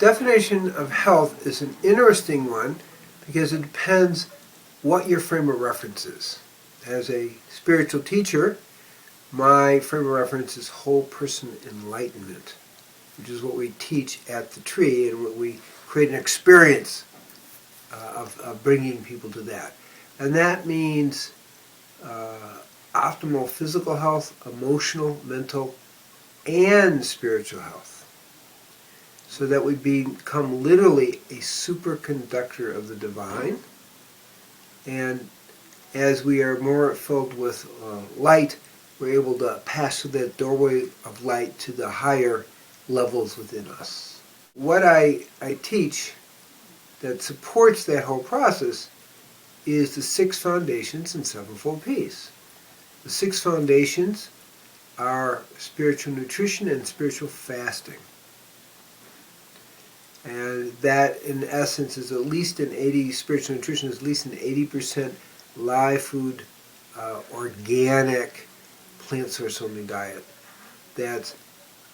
definition of health is an interesting one because it depends what your frame of reference is. As a spiritual teacher, my frame of reference is whole person enlightenment, which is what we teach at the tree, and what we create an experience of bringing people to that. And that means optimal physical health, emotional, mental, and spiritual health, so that we become literally a superconductor of the divine. And as we are more filled with light, we're able to pass through that doorway of light to the higher levels within us. What I teach that supports that whole process is the 6 foundations and 7-fold peace. The 6 foundations are spiritual nutrition and spiritual fasting. And that, in essence, is at least spiritual nutrition is at least an 80% live food, organic, plant source only diet. That's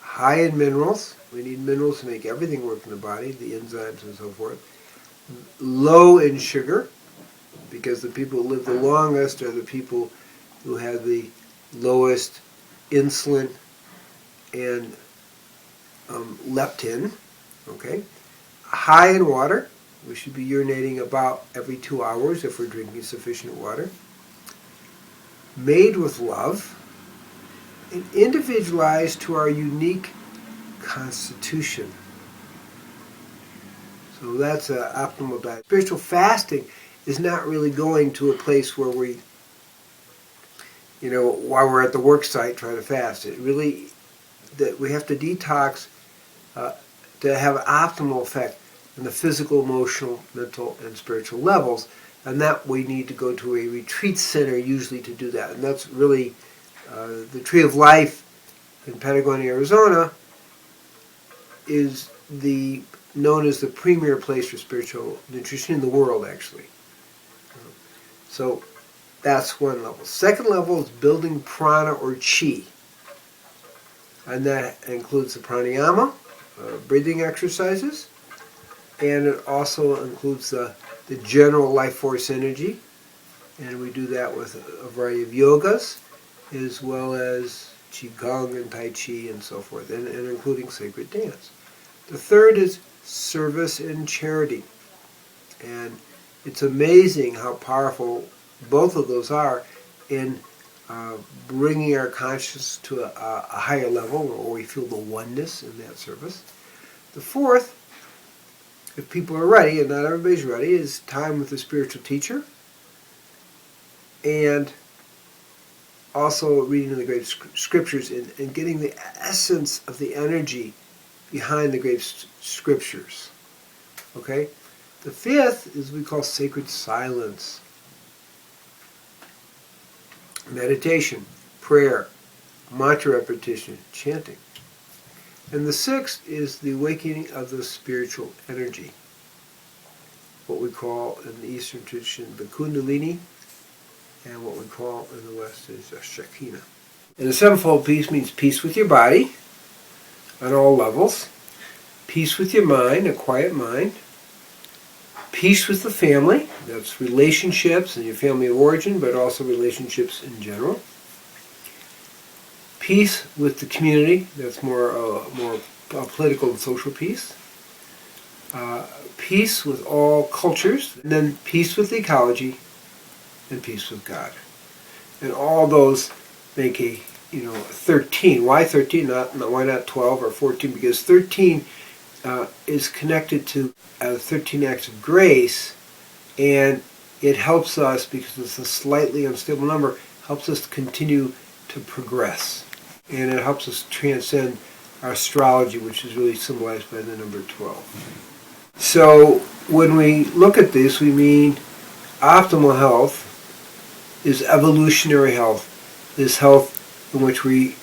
high in minerals. We need minerals to make everything work in the body, the enzymes and so forth. Low in sugar, because the people who live the longest are the people who have the lowest insulin and leptin. Okay? High in water. We should be urinating about every 2 hours if we're drinking sufficient water. Made with love, and individualized to our unique constitution. So that's an optimal diet. Spiritual fasting is not really going to a place where we, while we're at the work site, try to fast. It really, that we have to detox to have optimal effect in the physical, emotional, mental, and spiritual levels. And that we need to go to a retreat center usually to do that. And that's really the Tree of Life in Patagonia, Arizona is known as the premier place for spiritual nutrition in the world, actually. So that's one level. Second level is building prana or chi. And that includes the pranayama, breathing exercises, and it also includes the general life force energy. And we do that with a variety of yogas, as well as qigong and tai chi and so forth, and including sacred dance. The third is service and charity. And it's amazing how powerful both of those are in bringing our consciousness to a higher level where we feel the oneness in that service. The fourth, if people are ready, and not everybody's ready, is time with the spiritual teacher, and also reading the great scriptures and getting the essence of the energy behind the great scriptures. Okay? The fifth is what we call sacred silence. Meditation, prayer, mantra repetition, chanting. And the sixth is the awakening of the spiritual energy, what we call in the Eastern tradition the Kundalini, and what we call in the West is Shekinah. And the 7-fold peace means peace with your body on all levels, peace with your mind, a quiet mind, peace with the family, that's relationships and your family of origin, but also relationships in general. Peace with the community, that's more political and social peace. Peace with all cultures, and then peace with the ecology, and peace with God. And all those make a 13. Why 13? Why not 12 or 14? Because 13 is connected to 13 acts of grace, and it helps us, because it's a slightly unstable number, helps us continue to progress. And it helps us transcend our astrology, which is really symbolized by the number 12. So when we look at this, we mean optimal health is evolutionary health, is health in which we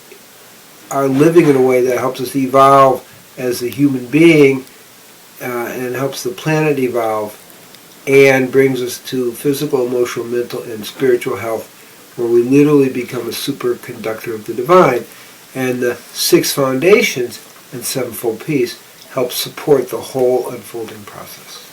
are living in a way that helps us evolve as a human being and helps the planet evolve and brings us to physical, emotional, mental, and spiritual health, where we literally become a superconductor of the divine. And the 6 foundations and 7-fold peace help support the whole unfolding process.